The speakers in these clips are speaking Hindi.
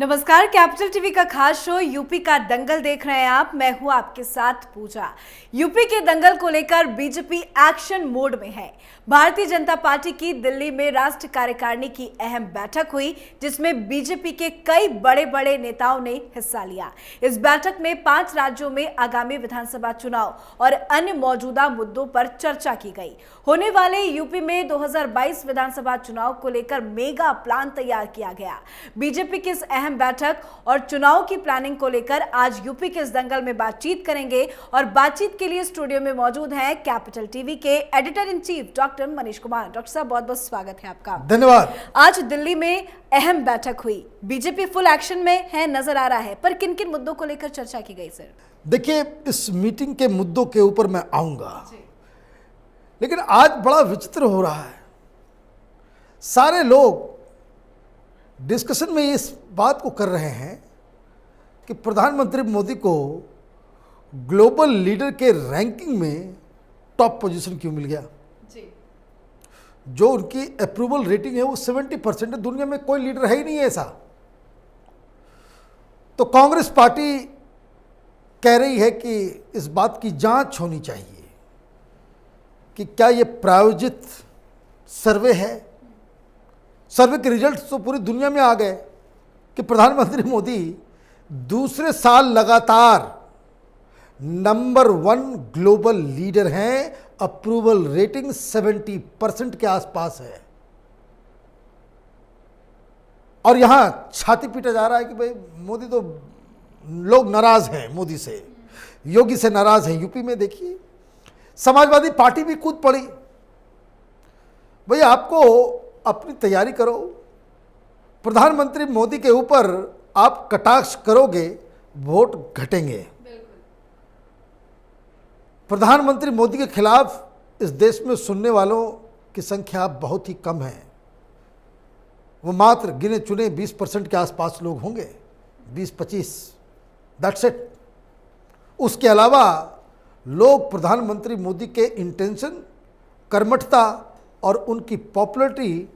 नमस्कार, कैपिटल टीवी का खास शो यूपी का दंगल देख रहे हैं आप। मैं हूं आपके साथ पूजा। यूपी के दंगल को लेकर बीजेपी एक्शन मोड में है। भारतीय जनता पार्टी की दिल्ली में राष्ट्र कार्यकारिणी की अहम बैठक हुई, जिसमें बीजेपी के कई बड़े बड़े नेताओं ने हिस्सा लिया। इस बैठक में 5 राज्यों में आगामी विधानसभा चुनाव और अन्य मौजूदा मुद्दों पर चर्चा की गई। होने वाले यूपी में 2022 विधानसभा चुनाव को लेकर मेगा प्लान तैयार किया गया। बीजेपी की इस अहम बैठक और चुनाव की प्लानिंग को लेकर आज यूपी के इस दंगल में बातचीत करेंगे और बातचीत के लिए स्टूडियो में मौजूद हैं कैपिटल टीवी के editor in chief doctor Manish Kumar. Doctor साहब, बहुत बहुत स्वागत है आपका। धन्यवाद। आज दिल्ली में अहम बैठक हुई, बीजेपी फुल एक्शन में है नजर आ रहा है, पर किन किन मुद्दों को लेकर चर्चा की गई सर? देखिए, इस मीटिंग के मुद्दों के ऊपर मैं आऊंगा, लेकिन आज बड़ा विचित्र हो रहा है। सारे लोग डिस्कशन में इस बात को कर रहे हैं कि प्रधानमंत्री मोदी को ग्लोबल लीडर के रैंकिंग में टॉप पोजीशन क्यों मिल गया। जी। जो उनकी अप्रूवल रेटिंग है वो 70% है। दुनिया में कोई लीडर है ही नहीं है ऐसा। तो कांग्रेस पार्टी कह रही है कि इस बात की जांच होनी चाहिए कि क्या ये प्रायोजित सर्वे है। सर्वे के रिजल्ट तो पूरी दुनिया में आ गए कि प्रधानमंत्री मोदी दूसरे साल लगातार नंबर 1 ग्लोबल लीडर हैं। अप्रूवल रेटिंग 70% के आसपास है। और यहां छाती पीटा जा रहा है कि भाई मोदी तो, लोग नाराज हैं मोदी से, योगी से नाराज हैं। यूपी में देखिए समाजवादी पार्टी भी कूद पड़ी। भाई आपको अपनी तैयारी करो, प्रधानमंत्री मोदी के ऊपर आप कटाक्ष करोगे, वोट घटेंगे। प्रधानमंत्री मोदी के खिलाफ इस देश में सुनने वालों की संख्या बहुत ही कम है। वो मात्र गिने चुने 20% के आसपास लोग होंगे, 20-25, दैट्स इट। उसके अलावा लोग प्रधानमंत्री मोदी के इंटेंशन, कर्मठता और उनकी पॉपुलैरिटी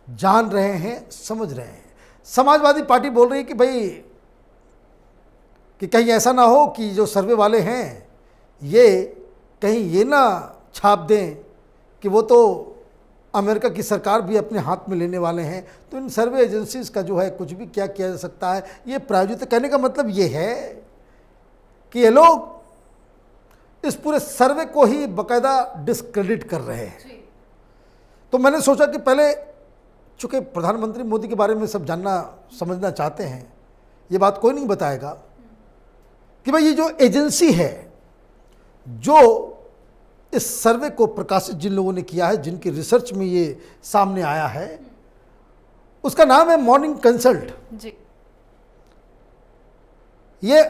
जान रहे हैं, समझ रहे हैं। समाजवादी पार्टी बोल रही है कि भाई कि कहीं ऐसा ना हो कि जो सर्वे वाले हैं ये कहीं ये ना छाप दें कि वो तो अमेरिका की सरकार भी अपने हाथ में लेने वाले हैं। तो इन सर्वे एजेंसीज का जो है कुछ भी क्या किया जा सकता है। ये प्रायोजित कहने का मतलब ये है कि ये लोग इस पूरे सर्वे को ही बाकायदा डिस्क्रेडिट कर रहे हैं। तो मैंने सोचा कि पहले, चूँकि प्रधानमंत्री मोदी के बारे में सब जानना समझना चाहते हैं, ये बात कोई नहीं बताएगा कि भाई ये जो एजेंसी है जो इस सर्वे को प्रकाशित जिन लोगों ने किया है, जिनकी रिसर्च में ये सामने आया है, उसका नाम है मॉर्निंग कंसल्ट। जी। ये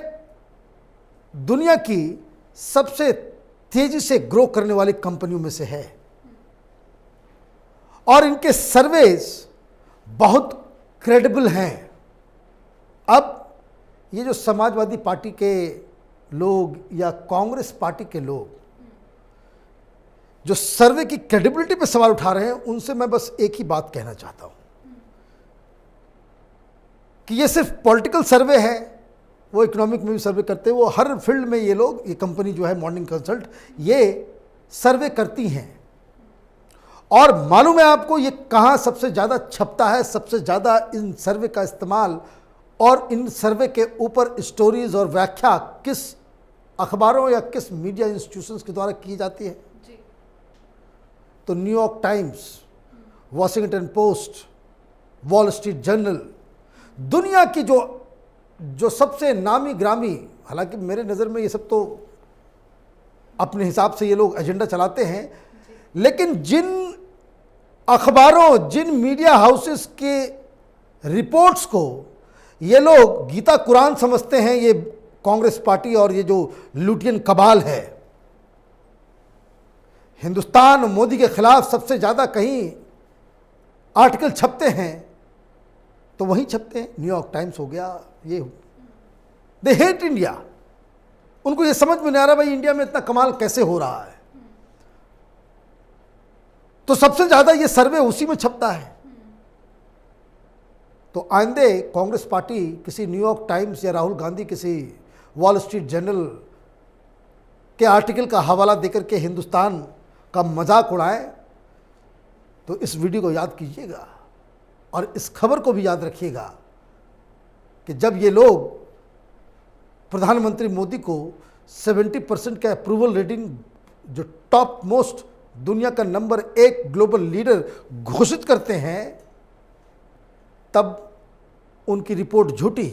दुनिया की सबसे तेजी से ग्रो करने वाली कंपनियों में से है और इनके सर्वेज बहुत क्रेडिबल हैं। अब ये जो समाजवादी पार्टी के लोग या कांग्रेस पार्टी के लोग जो सर्वे की क्रेडिबिलिटी पे सवाल उठा रहे हैं, उनसे मैं बस एक ही बात कहना चाहता हूं कि ये सिर्फ पॉलिटिकल सर्वे है। वो इकोनॉमिक में भी सर्वे करते हैं, वो हर फील्ड में ये लोग, ये कंपनी जो है मॉर्निंग कंसल्ट, ये सर्वे करती हैं। और मालूम है आपको ये कहाँ सबसे ज़्यादा छपता है? सबसे ज़्यादा इन सर्वे का इस्तेमाल और इन सर्वे के ऊपर स्टोरीज और व्याख्या किस अखबारों या किस मीडिया इंस्टीट्यूशंस के द्वारा की जाती है? जी। तो New York times, Washington post, wall street journal, दुनिया की जो सबसे नामी ग्रामी, हालांकि मेरे नज़र में ये सब तो अपने हिसाब से ये लोग एजेंडा चलाते हैं, लेकिन जिन अखबारों, जिन मीडिया हाउसेस के रिपोर्ट्स को ये लोग गीता कुरान समझते हैं, ये कांग्रेस पार्टी और ये जो लुटियन कबाल है, हिंदुस्तान मोदी के खिलाफ सबसे ज़्यादा कहीं आर्टिकल छपते हैं तो वहीं छपते हैं। न्यूयॉर्क टाइम्स हो गया, ये दे हेट इंडिया। उनको ये समझ में नहीं आ रहा भाई इंडिया में इतना कमाल कैसे हो रहा है। तो सबसे ज़्यादा ये सर्वे उसी में छपता है। तो आइंदे कांग्रेस पार्टी किसी न्यूयॉर्क टाइम्स या राहुल गांधी किसी वॉल स्ट्रीट जर्नल के आर्टिकल का हवाला देकर के हिंदुस्तान का मजाक उड़ाए, तो इस वीडियो को याद कीजिएगा और इस खबर को भी याद रखिएगा कि जब ये लोग प्रधानमंत्री मोदी को 70% का अप्रूवल रेटिंग, जो टॉप मोस्ट दुनिया का नंबर 1 ग्लोबल लीडर घोषित करते हैं, तब उनकी रिपोर्ट झूठी।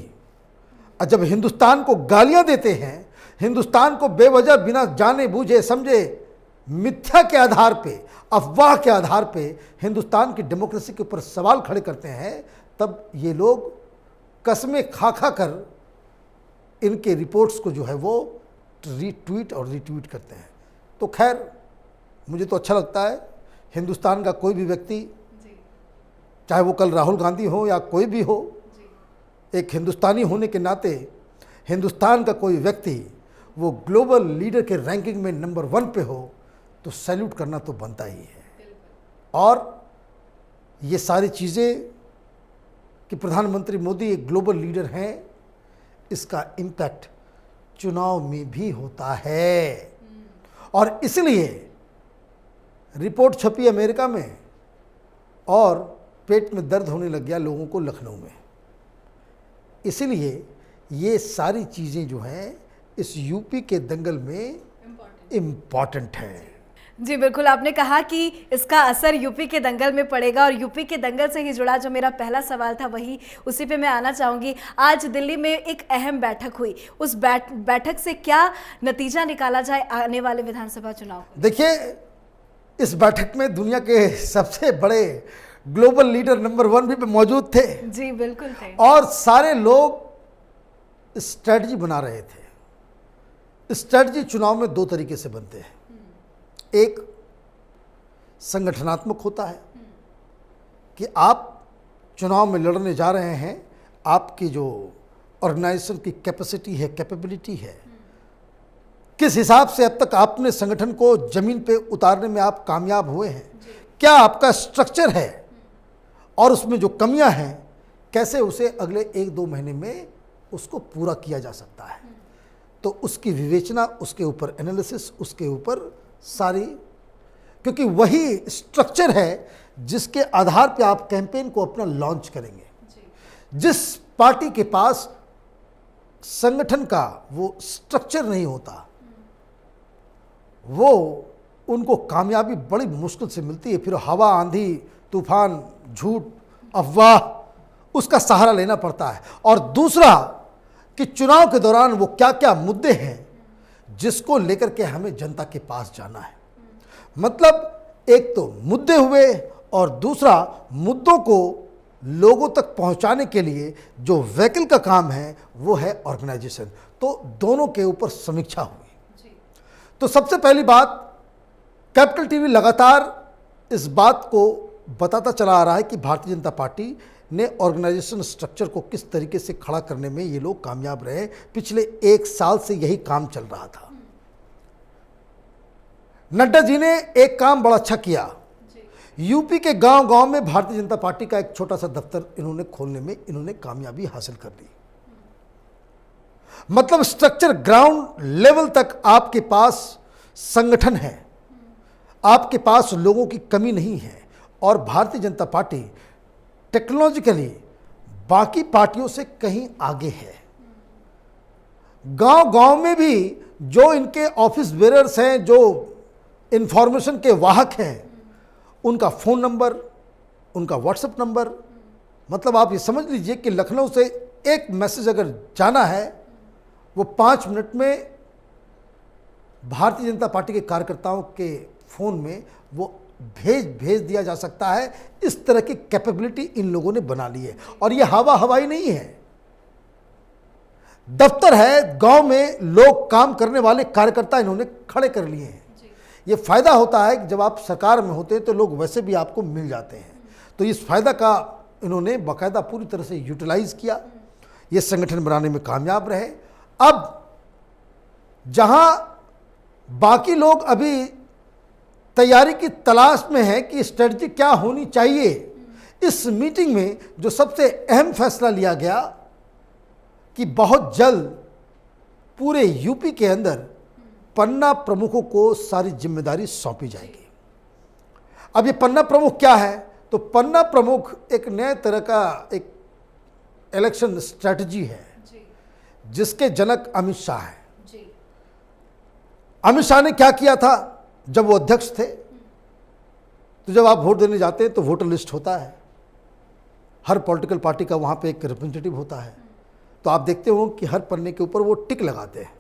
और जब हिंदुस्तान को गालियां देते हैं, हिंदुस्तान को बेवजह बिना जाने बूझे समझे मिथ्या के आधार पे, अफवाह के आधार पे हिंदुस्तान की डेमोक्रेसी के ऊपर सवाल खड़े करते हैं, तब ये लोग कस्में खा खा कर इनके रिपोर्ट्स को जो है वो रीट्वीट और रीट्वीट करते हैं। तो खैर, मुझे तो अच्छा लगता है हिंदुस्तान का कोई भी व्यक्ति, चाहे वो कल राहुल गांधी हो या कोई भी हो, एक हिंदुस्तानी होने के नाते हिंदुस्तान का कोई व्यक्ति वो ग्लोबल लीडर के रैंकिंग में नंबर 1 पे हो तो सैल्यूट करना तो बनता ही है। और ये सारी चीज़ें कि प्रधानमंत्री मोदी एक ग्लोबल लीडर हैं, इसका इम्पैक्ट चुनाव में भी होता है। और इसलिए रिपोर्ट छपी अमेरिका में और पेट में दर्द होने लग गया लोगों को लखनऊ में। इसलिए ये सारी चीज़ें जो हैं इस यूपी के दंगल में इम्पॉर्टेंट हैं। जी बिल्कुल, आपने कहा कि इसका असर यूपी के दंगल में पड़ेगा और यूपी के दंगल से ही जुड़ा जो मेरा पहला सवाल था वही उसी पे मैं आना चाहूँगी। आज दिल्ली में एक अहम बैठक हुई, उस बैठक से क्या नतीजा निकाला जाए आने वाले विधानसभा चुनाव? देखिए, इस बैठक में दुनिया के सबसे बड़े ग्लोबल लीडर नंबर 1 भी मौजूद थे। जी बिल्कुल थे। और सारे लोग स्ट्रेटजी बना रहे थे। स्ट्रेटजी चुनाव में 2 तरीके से बनते हैं। एक संगठनात्मक होता है कि आप चुनाव में लड़ने जा रहे हैं, आपकी जो ऑर्गेनाइजेशन की कैपेसिटी है, कैपेबिलिटी है, किस हिसाब से अब तक आपने संगठन को जमीन पे उतारने में आप कामयाब हुए हैं, क्या आपका स्ट्रक्चर है और उसमें जो कमियां हैं कैसे उसे अगले 1-2 महीने में उसको पूरा किया जा सकता है। तो उसकी विवेचना, उसके ऊपर एनालिसिस, उसके ऊपर सारी, क्योंकि वही स्ट्रक्चर है जिसके आधार पे आप कैंपेन को अपना लॉन्च करेंगे। जिस पार्टी के पास संगठन का वो स्ट्रक्चर नहीं होता, वो उनको कामयाबी बड़ी मुश्किल से मिलती है। फिर हवा, आंधी, तूफान, झूठ, अफवाह, उसका सहारा लेना पड़ता है। और दूसरा कि चुनाव के दौरान वो क्या क्या मुद्दे हैं जिसको लेकर के हमें जनता के पास जाना है। मतलब एक तो मुद्दे हुए और दूसरा मुद्दों को लोगों तक पहुंचाने के लिए जो व्हीकल का काम है वो है ऑर्गेनाइजेशन। तो दोनों के ऊपर समीक्षा हुई। तो सबसे पहली बात, कैपिटल टीवी लगातार इस बात को बताता चला आ रहा है कि भारतीय जनता पार्टी ने ऑर्गेनाइजेशन स्ट्रक्चर को किस तरीके से खड़ा करने में ये लोग कामयाब रहे। पिछले 1 साल से यही काम चल रहा था। नड्डा जी ने एक काम बड़ा अच्छा किया। यूपी के गांव-गांव में भारतीय जनता पार्टी का एक छोटा सा दफ्तर इन्होंने खोलने में इन्होंने कामयाबी हासिल कर ली। मतलब स्ट्रक्चर, ग्राउंड लेवल तक आपके पास संगठन है, आपके पास लोगों की कमी नहीं है। और भारतीय जनता पार्टी टेक्नोलॉजिकली बाकी पार्टियों से कहीं आगे है। गांव-गांव में भी जो इनके ऑफिस बेरर्स हैं, जो इंफॉर्मेशन के वाहक हैं, उनका फ़ोन नंबर, उनका व्हाट्सएप नंबर, मतलब आप ये समझ लीजिए कि लखनऊ से एक मैसेज अगर जाना है वो 5 मिनट में भारतीय जनता पार्टी के कार्यकर्ताओं के फ़ोन में वो भेज दिया जा सकता है। इस तरह की कैपेबिलिटी इन लोगों ने बना ली है। और ये हवाई नहीं है, दफ्तर है, गांव में लोग काम करने वाले कार्यकर्ता इन्होंने खड़े कर लिए हैं। ये फ़ायदा होता है कि जब आप सरकार में होते हैं तो लोग वैसे भी आपको मिल जाते हैं। तो इस फ़ायदा का इन्होंने बाकायदा पूरी तरह से यूटिलाइज़ किया, ये संगठन बनाने में कामयाब रहे। अब जहां बाकी लोग अभी तैयारी की तलाश में हैं कि स्ट्रेटजी क्या होनी चाहिए, इस मीटिंग में जो सबसे अहम फैसला लिया गया कि बहुत जल्द पूरे यूपी के अंदर पन्ना प्रमुखों को सारी जिम्मेदारी सौंपी जाएगी। अब ये पन्ना प्रमुख क्या है? तो पन्ना प्रमुख एक नए तरह का एक इलेक्शन स्ट्रेटजी है जिसके जनक अमित शाह है। अमित शाह ने क्या किया था जब वो अध्यक्ष थे? तो जब आप वोट देने जाते हैं तो वोटर लिस्ट होता है, हर पॉलिटिकल पार्टी का वहाँ पे एक रिप्रेजेंटेटिव होता है। तो आप देखते हो कि हर पन्ने के ऊपर वो टिक लगाते हैं।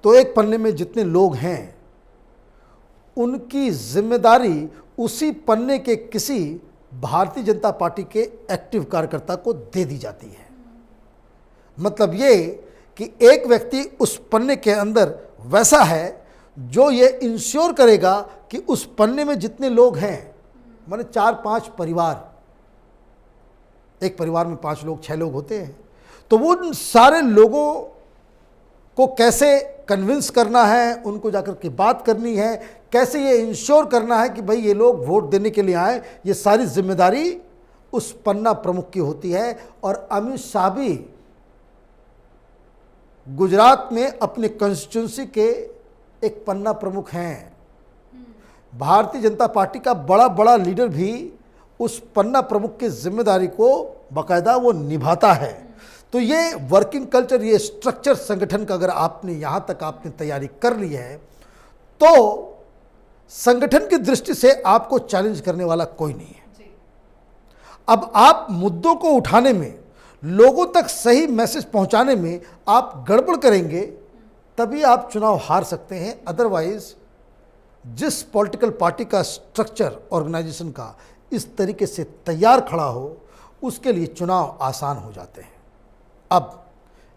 तो एक पन्ने में जितने लोग हैं उनकी जिम्मेदारी उसी पन्ने के किसी भारतीय जनता पार्टी के एक्टिव कार्यकर्ता को दे दी जाती है। मतलब ये कि एक व्यक्ति उस पन्ने के अंदर वैसा है जो ये इंश्योर करेगा कि उस पन्ने में जितने लोग हैं, माने 4-5 परिवार, एक परिवार में 5 लोग 6 लोग होते हैं, तो वो उन सारे लोगों को कैसे कन्विंस करना है, उनको जाकर के बात करनी है, कैसे ये इंश्योर करना है कि भाई ये लोग वोट देने के लिए आए, ये सारी जिम्मेदारी उस पन्ना प्रमुख की होती है। और अमित शाह भी गुजरात में अपने कंस्टिट्यूंसी के एक पन्ना प्रमुख हैं। भारतीय जनता पार्टी का बड़ा बड़ा लीडर भी उस पन्ना प्रमुख की जिम्मेदारी को बाकायदा वो निभाता है। तो ये वर्किंग कल्चर, ये स्ट्रक्चर संगठन का अगर आपने यहाँ तक आपने तैयारी कर ली है तो संगठन की दृष्टि से आपको चैलेंज करने वाला कोई नहीं है। अब आप मुद्दों को उठाने में, लोगों तक सही मैसेज पहुंचाने में आप गड़बड़ करेंगे तभी आप चुनाव हार सकते हैं। अदरवाइज जिस पॉलिटिकल पार्टी का स्ट्रक्चर ऑर्गेनाइजेशन का इस तरीके से तैयार खड़ा हो उसके लिए चुनाव आसान हो जाते हैं। अब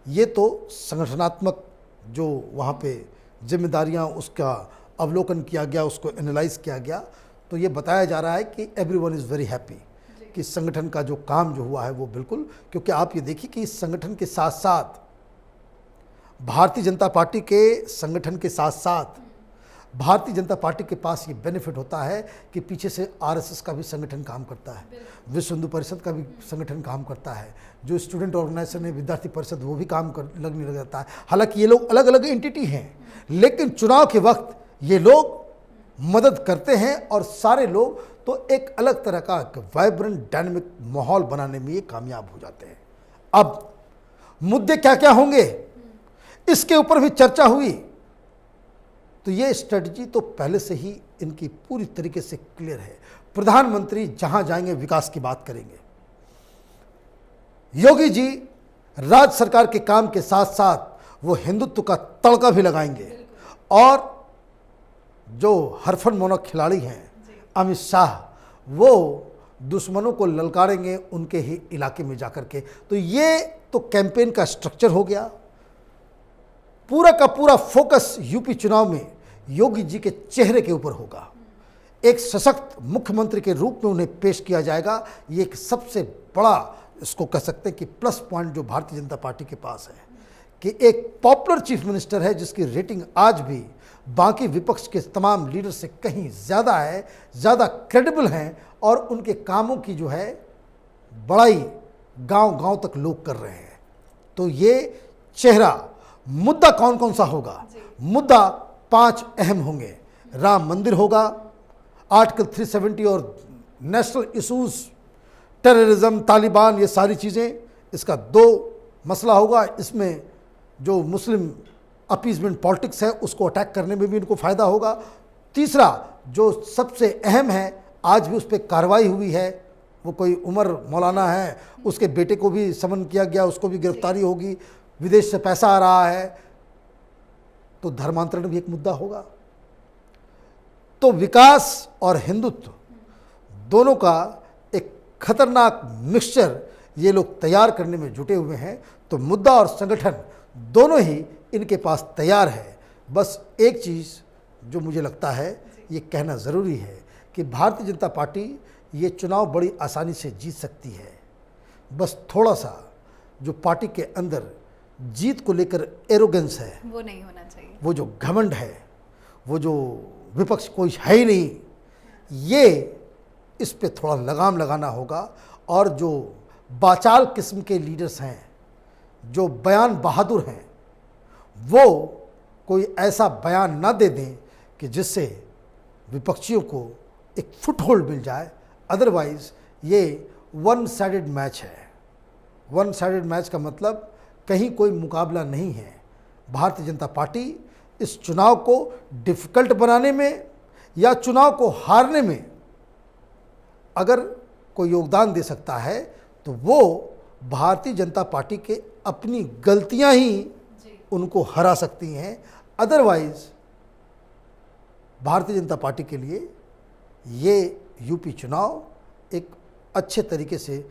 ये तो संगठनात्मक जो वहाँ पे जिम्मेदारियाँ, उसका अवलोकन किया गया, उसको एनालाइज किया गया, तो ये बताया जा रहा है कि एवरीवन इज़ वेरी हैप्पी कि संगठन का जो काम जो हुआ है वो बिल्कुल, क्योंकि आप ये देखिए कि इस संगठन के साथ साथ भारतीय जनता पार्टी के संगठन के साथ साथ भारतीय जनता पार्टी के पास ये बेनिफिट होता है कि पीछे से आरएसएस का भी संगठन काम करता है, विश्व हिंदू परिषद का भी संगठन काम करता है, जो स्टूडेंट ऑर्गेनाइजेशन है विद्यार्थी परिषद वो भी काम लगने लग जाता है। हालांकि ये लोग अलग अलग एंटिटी हैं, लेकिन चुनाव के वक्त ये लोग मदद करते हैं और सारे लोग तो एक अलग तरह का वाइब्रेंट डायनामिक माहौल बनाने में ये कामयाब हो जाते हैं। अब मुद्दे क्या क्या होंगे इसके ऊपर भी चर्चा हुई। तो ये स्ट्रेटजी तो पहले से ही इनकी पूरी तरीके से क्लियर है। प्रधानमंत्री जहां जाएंगे विकास की बात करेंगे। योगी जी राज्य सरकार के काम के साथ साथ वो हिंदुत्व का तड़का भी लगाएंगे और जो हरफन मोनक खिलाड़ी हैं अमित शाह, वो दुश्मनों को ललकारेंगे उनके ही इलाके में जाकर के। तो ये तो कैंपेन का स्ट्रक्चर हो गया। पूरा का पूरा फोकस यूपी चुनाव में योगी जी के चेहरे के ऊपर होगा। एक सशक्त मुख्यमंत्री के रूप में उन्हें पेश किया जाएगा। ये एक सबसे बड़ा, इसको कह सकते हैं कि प्लस पॉइंट जो भारतीय जनता पार्टी के पास है कि एक पॉपुलर चीफ मिनिस्टर है जिसकी रेटिंग आज भी बाकी विपक्ष के तमाम लीडर से कहीं ज़्यादा है, ज़्यादा क्रेडिबल हैं और उनके कामों की जो है बड़ाई गांव-गांव तक लोग कर रहे हैं। तो ये चेहरा, मुद्दा कौन कौन सा होगा? मुद्दा 5 अहम होंगे। राम मंदिर होगा, आर्टिकल 370 और नेशनल इशूज़, टेररिज्म, तालिबान, ये सारी चीज़ें। इसका 2 मसला होगा। इसमें जो मुस्लिम अपीजमेंट पॉलिटिक्स है उसको अटैक करने में भी इनको फ़ायदा होगा। तीसरा जो सबसे अहम है, आज भी उस पर कार्रवाई हुई है, वो कोई उमर मौलाना है, उसके बेटे को भी समन किया गया, उसको भी गिरफ्तारी होगी, विदेश से पैसा आ रहा है, तो धर्मांतरण भी एक मुद्दा होगा। तो विकास और हिंदुत्व दोनों का एक खतरनाक मिक्सचर ये लोग तैयार करने में जुटे हुए हैं। तो मुद्दा और संगठन दोनों ही इनके पास तैयार है। बस एक चीज़ जो मुझे लगता है ये कहना ज़रूरी है कि भारतीय जनता पार्टी ये चुनाव बड़ी आसानी से जीत सकती है। बस थोड़ा सा जो पार्टी के अंदर जीत को लेकर एरोगेंस है वो नहीं होना चाहिए, वो जो घमंड है, वो जो विपक्ष कोई है ही नहीं, ये इस पे थोड़ा लगाम लगाना होगा और जो बाचाल किस्म के लीडर्स हैं, जो बयान बहादुर हैं, वो कोई ऐसा बयान ना दे दें कि जिससे विपक्षियों को एक फुटहोल्ड मिल जाए। अदरवाइज ये वन साइडेड मैच है। वन साइडेड मैच का मतलब कहीं कोई मुकाबला नहीं है। भारतीय जनता पार्टी इस चुनाव को डिफ़िकल्ट बनाने में या चुनाव को हारने में अगर कोई योगदान दे सकता है तो वो भारतीय जनता पार्टी के अपनी गलतियां ही उनको हरा सकती हैं। अदरवाइज भारतीय जनता पार्टी के लिए ये यूपी चुनाव एक अच्छे तरीके से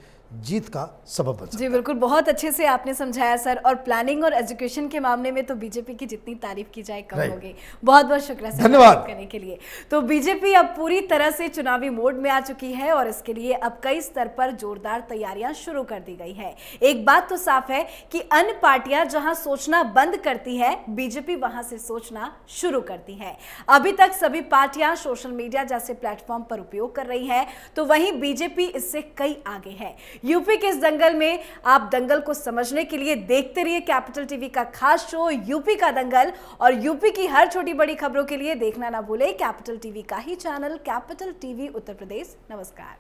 जीत का सबब बन सकता है। जी बिल्कुल, बहुत अच्छे से आपने समझाया सर। और प्लानिंग और एजुकेशन के मामले में तो बीजेपी की जितनी तारीफ की जाए कम होगी। बहुत बहुत शुक्रिया सर धन्यवाद करने के लिए। तो बीजेपी अब पूरी तरह से चुनावी मोड में आ चुकी है और इसके लिए अब कई स्तर पर जोरदार तैयारियां शुरू कर दी गई है। एक बात तो साफ है कि अन्य पार्टियां जहां सोचना बंद करती है, बीजेपी वहां से सोचना शुरू करती है। अभी तक सभी पार्टियां सोशल मीडिया जैसे प्लेटफॉर्म पर उपयोग कर रही है, तो वहीं बीजेपी इससे कई आगे है। यूपी के इस दंगल में आप दंगल को समझने के लिए देखते रहिए कैपिटल टीवी का खास शो यूपी का दंगल। और यूपी की हर छोटी बड़ी खबरों के लिए देखना ना भूले कैपिटल टीवी का ही channel capital TV Uttar Pradesh. नमस्कार।